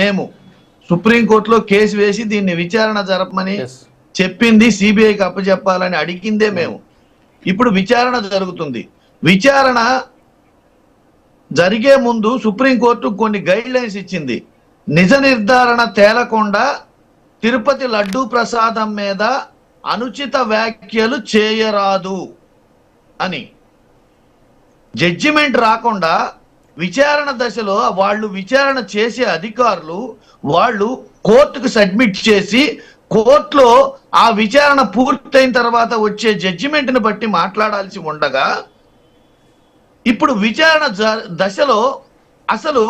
మేము సుప్రీంకోర్టులో కేసు వేసి దీన్ని విచారణ జరపమని ఎస్ చెప్పింది, సిబిఐకి అప్పచెప్పాలని అడిగిందే మేము. ఇప్పుడు విచారణ జరుగుతుంది. విచారణ జరిగే ముందు సుప్రీంకోర్టు కొన్ని గైడ్ లైన్స్ ఇచ్చింది. నిజ నిర్ధారణ తేలకుండా తిరుపతి లడ్డూ ప్రసాదం మీద అనుచిత వ్యాఖ్యలు చేయరాదు అని. జడ్జిమెంట్ రాకుండా విచారణ దశలో వాళ్ళు విచారణ చేసే అధికారులు వాళ్ళు కోర్టుకు సబ్మిట్ చేసి కోర్టులో ఆ విచారణ పూర్తయిన తర్వాత వచ్చే జడ్జిమెంట్ని బట్టి మాట్లాడాల్సి ఉండగా ఇప్పుడు విచారణ దశలో అసలు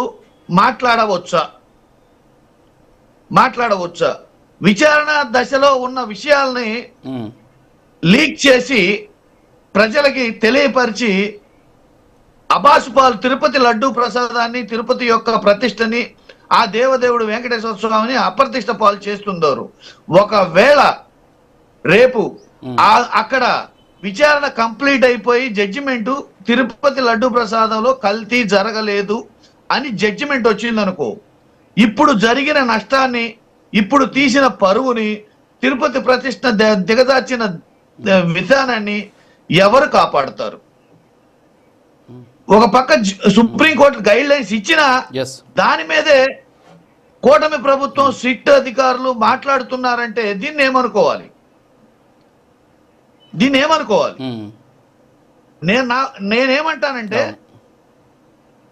మాట్లాడవచ్చా? విచారణ దశలో ఉన్న విషయాల్ని లీక్ చేసి ప్రజలకి తెలియపరిచి అబాసుపాలు తిరుపతి లడ్డూ ప్రసాదాన్ని, తిరుపతి యొక్క ప్రతిష్టని, ఆ దేవదేవుడు వెంకటేశ్వర స్వామిని అప్రతిష్ట పాలు చేస్తున్నారు. ఒకవేళ రేపు అక్కడ విచారణ కంప్లీట్ అయిపోయి జడ్జిమెంట్ తిరుపతి లడ్డూ ప్రసాదంలో కల్తీ జరగలేదు అని జడ్జిమెంట్ వచ్చిందనుకో, ఇప్పుడు జరిగిన నష్టాన్ని, ఇప్పుడు తీసిన పరువుని, తిరుపతి ప్రతిష్ట దిగజార్చిన విధానాన్ని ఎవరు కాపాడుతారు? ఒక పక్క సుప్రీంకోర్టు గైడ్ లైన్స్ ఇచ్చినా దాని మీదే కూటమి ప్రభుత్వం సిట్ అధికారులు మాట్లాడుతున్నారంటే దీన్ని ఏమనుకోవాలి? నేనేమంటానంటే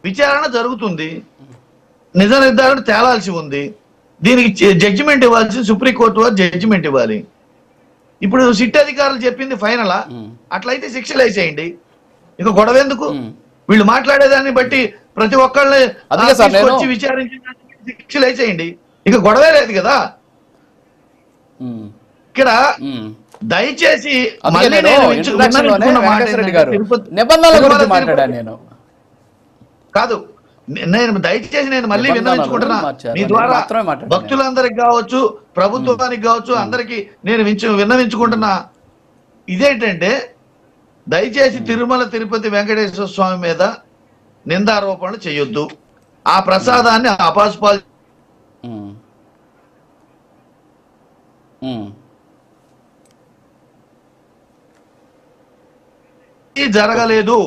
విచారణ జరుగుతుంది, నిజ నిర్ధారణ తేలాల్సి ఉంది, దీనికి జడ్జిమెంట్ ఇవ్వాల్సి సుప్రీంకోర్టు వారు జడ్జిమెంట్ ఇవ్వాలి. ఇప్పుడు సిట్ అధికారులు చెప్పింది ఫైనలా? అట్లయితే శిక్షలు వేసేయండి, ఇక గొడవ ఎందుకు? వీళ్ళు మాట్లాడేదాన్ని బట్టి ప్రతి ఒక్కళ్ళని వచ్చి విచారించి శిక్షలు వేసేయండి, ఇక గొడవే లేదు కదా. ఇక్కడ దయచేసి కాదు, నేను మళ్ళీ విన్నవించుకుంటున్నా మీ ద్వారా భక్తులందరికి కావచ్చు, ప్రభుత్వానికి కావచ్చు, అందరికి నేను విన్నవించుకుంటున్నా. ఇదేంటంటే దయచేసి తిరుమల తిరుపతి వెంకటేశ్వర స్వామి మీద నిందారోపణలు చేయొద్దు. ఆ ప్రసాదాన్ని అపాసుపాలు జరగలేదు,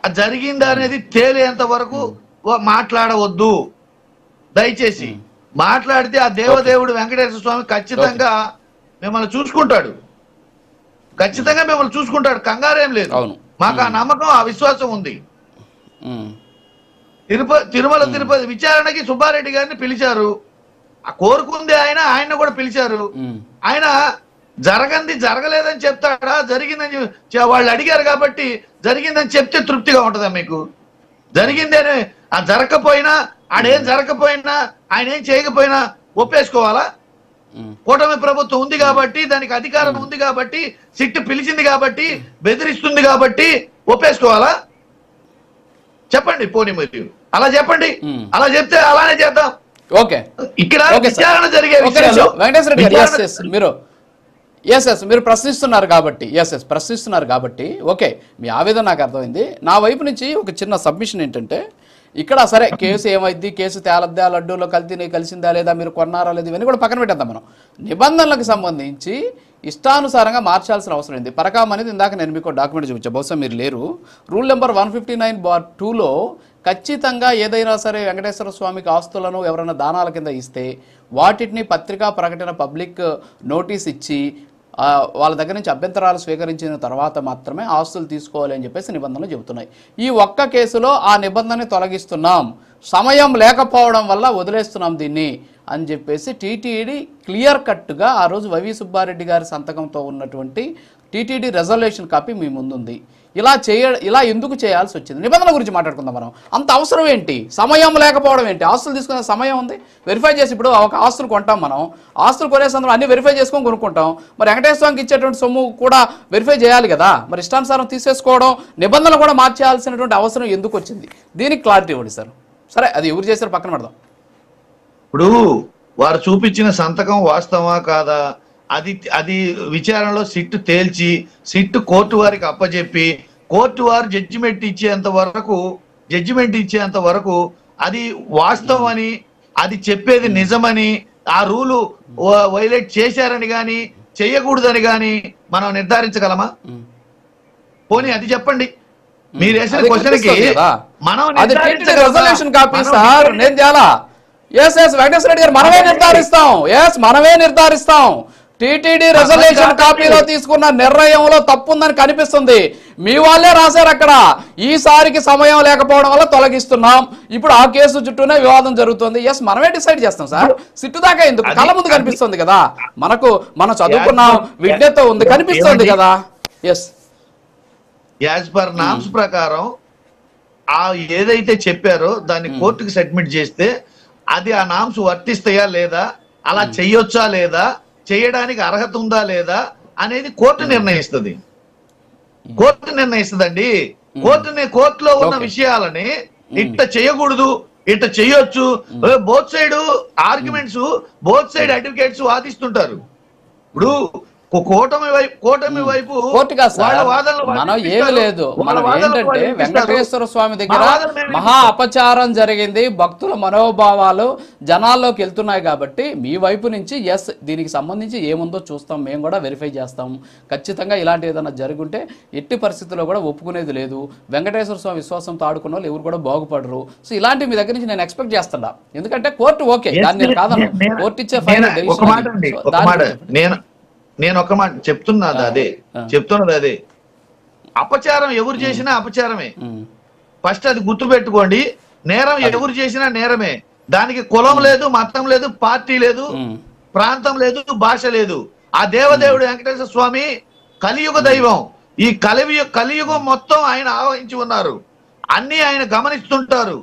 జరిగిందా అనేది తేలేంత వరకు మాట్లాడవద్దు. దయచేసి మాట్లాడితే ఆ దేవదేవుడు వెంకటేశ్వర స్వామి ఖచ్చితంగా మిమ్మల్ని చూసుకుంటాడు, కంగారేం లేదు. మాకు ఆ నమ్మకం, ఆ విశ్వాసం ఉంది. తిరుమల తిరుపతి విచారణకి సుబ్బారెడ్డి గారిని పిలిచారు, కోరుకుంది ఆయన కూడా పిలిచారు. ఆయన జరగలేదని చెప్తాడా? జరిగిందని వాళ్ళు అడిగారు కాబట్టి జరిగిందని చెప్తే తృప్తిగా ఉంటుందా మీకు? జరిగిందని జరగకపోయినా, ఆడేం జరగకపోయినా, ఆయన ఏం చేయకపోయినా ఒప్పేసుకోవాలా? కూటమి ప్రభుత్వం ఉంది కాబట్టి, దానికి అధికారం ఉంది కాబట్టి, సిట్ పిలిచింది కాబట్టి, బెదిరిస్తుంది కాబట్టి ఒప్పేసుకోవాలా? చెప్పండి, పోనీ మీరు అలా చెప్పండి, అలా చెప్తే అలానే చేద్దాం. ఇక్కడ విచారణ జరిగే మీరు ప్రశ్నిస్తున్నారు కాబట్టి ఓకే, మీ ఆవేదన నాకు అర్థమైంది. నా వైపు నుంచి ఒక చిన్న సబ్మిషన్ ఏంటంటే, ఇక్కడ సరే కేసు ఏమైంది, కేసు తేలద్దా, లడ్డూలో కలిసిందా లేదా, మీరు కొన్నారా లేదు, ఇవన్నీ కూడా పక్కన పెట్టేద్దాం. మనం నిబంధనలకు సంబంధించి ఇష్టానుసారంగా మార్చాల్సిన అవసరం ఉంది. పరకాం అనేది ఇందాక నేను మీకు డాక్యుమెంట్ చూపించా, బహుశా మీరు లేరు. రూల్ నెంబర్ 159/2లో ఖచ్చితంగా ఏదైనా సరే వెంకటేశ్వర స్వామికి ఆస్తులను ఎవరైనా దానాల కింద ఇస్తే వాటిని పత్రికా ప్రకటన పబ్లిక్ నోటీస్ ఇచ్చి వాళ్ళ దగ్గర నుంచి అభ్యంతరాలు స్వీకరించిన తర్వాత మాత్రమే ఆస్తులు తీసుకోవాలి అని చెప్పేసి నిబంధనలు చెబుతున్నాయి. ఈ ఒక్క కేసులో ఆ నిబంధనని తొలగిస్తున్నాం, సమయం లేకపోవడం వల్ల వదిలేస్తున్నాం దీన్ని అని చెప్పేసి టీటీడీ క్లియర్ కట్గా ఆ రోజు వైవి సుబ్బారెడ్డి గారి సంతకంతో ఉన్నటువంటి టీటీడీ రెజల్యూషన్ కాపీ మీ ముందుంది. ఇలా ఎందుకు చేయాల్సి వచ్చింది? నిబంధనల గురించి మాట్లాడుకుందాం మనం. అంత అవసరం ఏంటి? సమయం లేకపోవడం ఏంటి? ఆస్తులు తీసుకునే సమయం ఉంది, వెరిఫై చేసి. ఇప్పుడు ఒక ఆస్తులు కొంటాం, మనం ఆస్తులు కొనే సందర్భంలో అన్ని వెరిఫై చేసుకొని కొనుక్కుంటాం. మరి వెంకటేశ్వర స్వామికి ఇచ్చేటువంటి సొమ్ము కూడా వెరిఫై చేయాలి కదా. మరి ఇష్టానుసారం తీసేసుకోవడం, నిబంధనలు కూడా మార్చేయాల్సినటువంటి అవసరం ఎందుకు వచ్చింది? దీనికి క్లారిటీ ఇవ్వండి సార్. సరే, అది ఎవరు చేశారు పక్కన పెడదాం. ఇప్పుడు వారు చూపించిన సంతకం వాస్తవా కాదా, అది విచారణలో సిట్ తేల్చి, సిట్ కోర్టు వారికి అప్పచెప్పి, కోర్టు వారు జడ్జిమెంట్ ఇచ్చేంత వరకు అది వాస్తవం అని అది చెప్పేది నిజమని, ఆ రూలు వైలేట్ చేశారని గాని చెయ్యకూడదని గాని మనం నిర్ధారించగలమా? పోనీ అది చెప్పండి. మీరు వేసిన క్వశ్చన్ కి మనం రెజల్యూషన్ కాపీ సార్ నేను చాలా వెంకటేశ్వర రెడ్డి గారు మనమే నిర్ధారిస్తాం. టీటీడీ రెజల్యూషన్ కాపీలో తీసుకున్న నిర్ణయంలో తప్పుందని కనిపిస్తుంది. మీ వాళ్ళే రాశారు అక్కడ, ఈసారికి సమయం లేకపోవడం వల్ల తొలగిస్తున్నాం. ఇప్పుడు ఆ కేసు చుట్టూనే వివాదం జరుగుతుంది. మనమే డిసైడ్ చేస్తాం సార్. సిట్టు దాకా ఎందుకు? కళ్ళ ముందు కనిపిస్తుంది కదా, మనం చదువుకున్నాం, విజ్ఞత ఉంది, కనిపిస్తుంది కదా. యాజ్ పర్ నామ్స్ ప్రకారం ఆ ఏదైతే చెప్పారో దాన్ని కోర్టుకి సబ్మిట్ చేస్తే అది ఆ నామ్స్ వర్తిస్తాయా లేదా, అలా చెయ్యొచ్చా లేదా, చేయడానికి అర్హత ఉందా లేదా అనేది కోర్టు నిర్ణయిస్తుంది. నిర్ణయిస్తుందండి. కోర్టులో ఉన్న విషయాలని ఇట్ట చేయకూడదు, ఇట్ట చేయొచ్చు, both side arguments, both side advocates వాదిస్తుంటారు. ఇప్పుడు కూటమి వైపు మనం ఏమి లేదు. మనం ఏంటంటే వెంకటేశ్వర స్వామి దగ్గర మహా అపచారం జరిగింది, భక్తుల మనోభావాలు జనాల్లోకి వెళ్తున్నాయి కాబట్టి మీ వైపు నుంచి దీనికి సంబంధించి ఏముందో చూస్తాం, మేము కూడా వెరిఫై చేస్తాం. ఖచ్చితంగా ఇలాంటి ఏదైనా జరుగుంటే ఎట్టి పరిస్థితుల్లో కూడా ఒప్పుకునేది లేదు. వెంకటేశ్వర స్వామి విశ్వాసంతో ఆడుకున్న వాళ్ళు ఎవరు కూడా బాగుపడరు. సో ఇలాంటి మీ దగ్గర నుంచి నేను ఎక్స్పెక్ట్ చేస్తున్నా. ఎందుకంటే కోర్టు ఓకే, దాన్ని కాదను, కోర్టు ఇచ్చే ఫైనల్. నేను ఒక మాట చెప్తున్నది అదే అపచారం ఎవరు చేసినా అపచారమే. ఫస్ట్ అది గుర్తు పెట్టుకోండి. నేరం ఎవరు చేసినా నేరమే. దానికి కులం లేదు, మతం లేదు, పార్టీ లేదు, ప్రాంతం లేదు, భాష లేదు. ఆ దేవదేవుడు వెంకటేశ్వర స్వామి కలియుగ దైవం. ఈ కలియుగం మొత్తం ఆయన ఆవహించి ఉన్నారు. అన్ని ఆయన గమనిస్తుంటారు.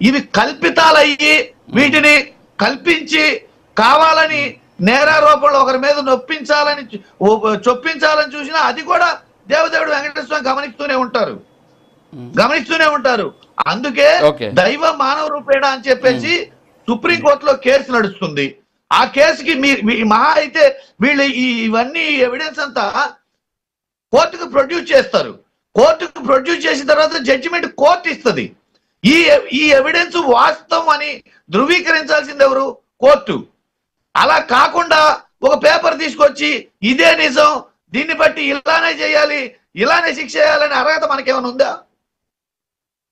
ఇవి కల్పితాలయ్యి వీటిని కల్పించి కావాలని నేరారోపణలు ఒకరి మీద చొప్పించాలని చూసినా అది కూడా దేవదేవుడు వెంకటేశ్వర స్వామి గమనిస్తూనే ఉంటారు. అందుకే దైవ మానవ రూపేణ అని చెప్పేసి సుప్రీంకోర్టులో కేసు నడుస్తుంది. ఆ కేసుకి మహా అయితే వీళ్ళు ఇవన్నీ ఎవిడెన్స్ అంతా కోర్టుకు ప్రొడ్యూస్ చేస్తారు. కోర్టుకు ప్రొడ్యూస్ చేసిన తర్వాత జడ్జిమెంట్ కోర్టు ఇస్తుంది. ఈ ఎవిడెన్స్ వాస్తవం అని ధృవీకరించాల్సింది ఎవరు? కోర్టు. అలా కాకుండా ఒక పేపర్ తీసుకొచ్చి ఇదే నిజం, దీన్ని బట్టి ఇలానే చేయాలి, ఇలానే శిక్ష చేయాలని అర్హత మనకేమైనా ఉందా?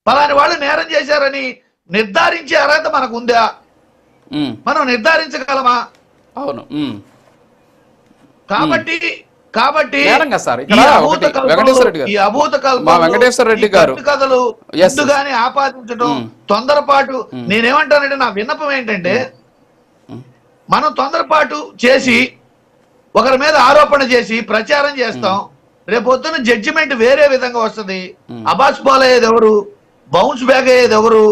పలాని వాళ్ళు నేరం చేశారని నిర్ధారించే అర్హత మనకు ఉందా? మనం నిర్ధారించగలమా? అవును. కాబట్టి ఈ అభూత కథలు ఎందుగానే ఆపాదించడం తొందరపాటు. నేనేమంటానంటే నా విన్నపం ఏంటంటే మనం తొందరపాటు చేసి ఒకరి మీద ఆరోపణ చేసి ప్రచారం చేస్తాం. రేపొద్దున జడ్జిమెంట్ వేరే విధంగా వస్తుంది. అబాస్ పాల్ అయ్యేది ఎవరు? బౌన్స్ బ్యాక్ అయ్యేది ఎవరు?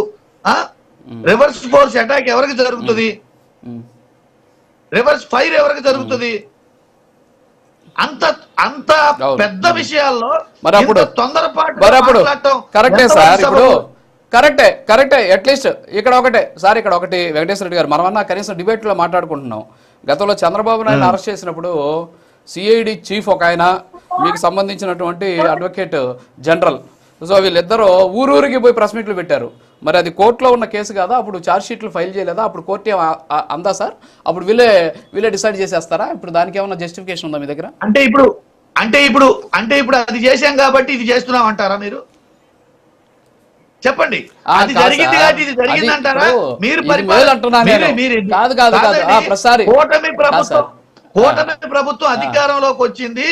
రివర్స్ ఫోర్స్ అటాక్ ఎవరికి జరుగుతుంది? రివర్స్ ఫైర్ ఎవరికి జరుగుతుంది? అంత పెద్ద విషయాల్లో తొందరపాటు కరెక్టే సార్. ఇప్పుడు కరెక్టే అట్లీస్ట్ ఇక్కడ ఒకటి వెంకటేశ్వర రెడ్డి గారు మనమన్నా కనీసం డిబేట్ లో మాట్లాడుకుంటున్నాం. గతంలో చంద్రబాబు నాయుడు అరెస్ట్ చేసినప్పుడు సిఐడి చీఫ్ ఒక ఆయన, మీకు సంబంధించినటువంటి అడ్వకేట్ జనరల్, సో వీళ్ళిద్దరూ ఊరూరికి పోయి ప్రెస్ మీట్లు పెట్టారు. మరి అది కోర్టులో ఉన్న కేసు కదా, అప్పుడు ఛార్జ్ షీట్లు ఫైల్ చేయలేదా? అప్పుడు కోర్టు అందా సార్? అప్పుడు వీళ్ళే డిసైడ్ చేసేస్తారా? ఇప్పుడు దానికి ఏమన్నా జస్టిఫికేషన్ ఉందా మీ దగ్గర? అంటే ఇప్పుడు అది చేశాం కాబట్టి ఇది చేస్తున్నాం అంటారా మీరు? చెప్పండి. అది జరిగింది కాబట్టి ఇది జరిగింది అంటారా మీరు? కూటమి ప్రభుత్వం అధికారంలోకి వచ్చింది,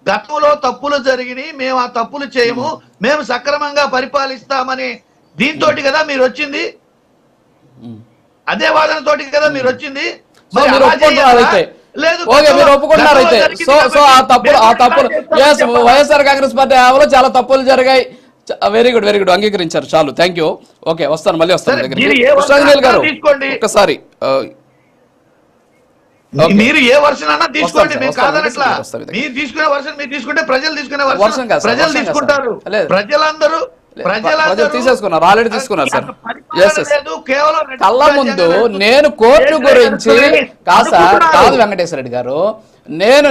గతంలో తప్పులు జరిగినాయి, మేము ఆ తప్పులు చేయము, మేము సక్రమంగా పరిపాలిస్తామని దీంతో కదా మీరు వచ్చింది. అదే వాదనతోటి కదా మీరు వచ్చింది. వైఎస్ఆర్ కాంగ్రెస్ పార్టీ హయాంలో చాలా తప్పులు జరిగాయి. వెరీ గుడ్ అంగీకరించారు. చాలు, థ్యాంక్ యూ. ఓకే, వస్తాను, మళ్ళీ వస్తాను దగ్గరికి. గారు ఒక్కసారి మీరు ఏ వర్షన్ అన్నా తీసుకోండి, మేము కాదనట్లా. మీరు తీసుకునే వర్షన్ మీరు తీసుకుంటే ప్రజలు తీసుకునే వర్షన్ ప్రజలు తీసుకుంటారు. ప్రజలు తీసేసుకున్నారు, ఆల్రెడీ తీసుకున్నారు సార్. కళ్ళ ముందు నేను కోర్టు గురించి కాదు వెంకటేశ్వర రెడ్డి గారు, నేను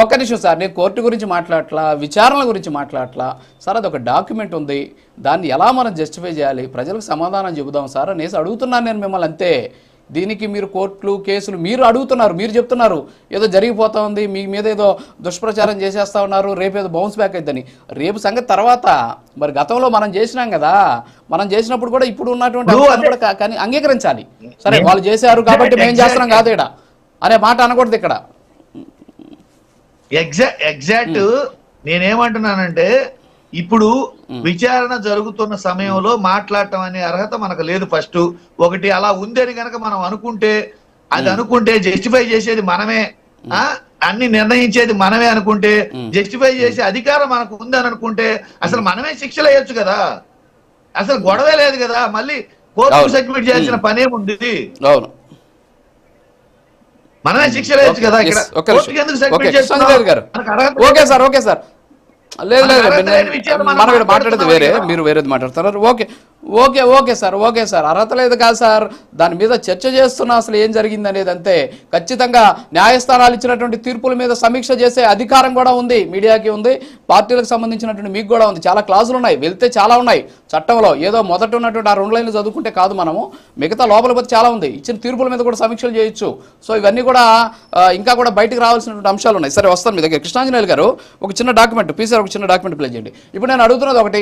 ఒక్క నిమిషం సార్, నేను కోర్టు గురించి మాట్లాడట్లా, విచారణల గురించి మాట్లాడట్లా సార్. అది ఒక డాక్యుమెంట్ ఉంది, దాన్ని ఎలా మనం జస్టిఫై చేయాలి, ప్రజలకు సమాధానం చెబుదాం సార్ అనేసి అడుగుతున్నాను నేను మిమ్మల్ని, అంతే. దీనికి మీరు కోర్టులు కేసులు మీరు అడుగుతున్నారు, మీరు చెప్తున్నారు ఏదో జరిగిపోతా ఉంది, మీ మీద ఏదో దుష్ప్రచారం చేసేస్తా ఉన్నారు, రేపు ఏదో బౌన్స్ బ్యాక్ అయిద్దని. రేపు సంగతి తర్వాత. మరి గతంలో మనం చేసినాం కదా, మనం చేసినప్పుడు కూడా ఇప్పుడు ఉన్నటువంటి అంశాలను కూడా కానీ అంగీకరించాలి. సరే వాళ్ళు చేశారు కాబట్టి మేము చేస్తున్నాం కాదు ఇక్కడ అనే మాట అనకూడదు ఇక్కడ. ఎగ్జాక్ట్ నేనేమంటున్నానంటే, ఇప్పుడు విచారణ జరుగుతున్న సమయంలో మాట్లాడటం అనే అర్హత మనకు లేదు. ఫస్ట్ ఒకటి అలా ఉందని కనుక మనం అనుకుంటే, అది అనుకుంటే జస్టిఫై చేసేది మనమే, అన్ని నిర్ణయించేది మనమే అనుకుంటే, జస్టిఫై చేసే అధికారం మనకు ఉందని అనుకుంటే అసలు మనమే శిక్షలు వేయొచ్చు కదా, అసలు గొడవే లేదు కదా. మళ్ళీ కోర్టుకు సబ్మిట్ చేయాల్సిన పనేముంది? అవును, మనమే శిక్షలు వేయొచ్చు కదా. ఇక్కడ ఓకే సార్, ఓకే సార్, లేదు లేదు మనం ఇక్కడ మాట్లాడేది వేరే, మీరు వేరేది మాట్లాడుతున్నారు. Okay okay okay sir, okay sir, అర్హత లేదు కాదు సార్, దాని మీద చర్చ చేస్తున్నా అసలు ఏం జరిగింది అనేది. అంతే. ఖచ్చితంగా న్యాయస్థానాలు ఇచ్చినటువంటి తీర్పుల మీద సమీక్ష చేసే అధికారం కూడా ఉంది, మీడియాకి ఉంది, పార్టీలకు సంబంధించినటువంటి మీకు కూడా ఉంది. చాలా క్లాసులు ఉన్నాయి, వెళ్తే చాలా ఉన్నాయి చట్టంలో. ఏదో మొదట ఉన్నటువంటి ఆ 2 లైన్లు చదువుకుంటే కాదు మనము, మిగతా లోపల పోతే చాలా ఉంది. ఇచ్చిన తీర్పుల మీద కూడా సమీక్షలు చేయొచ్చు. సో ఇవన్నీ కూడా ఇంకా కూడా బయటకు రావాల్సినటువంటి అంశాలు ఉన్నాయి. సరే వస్తాను మీ దగ్గర. కృష్ణాంజనేయులు గారు ఒక చిన్న డాక్యుమెంట్, పీసీఆర్ ఒక చిన్న డాక్యుమెంట్ ప్లే చేయండి. ఇప్పుడు నేను అడుగుతున్నది ఒకటి,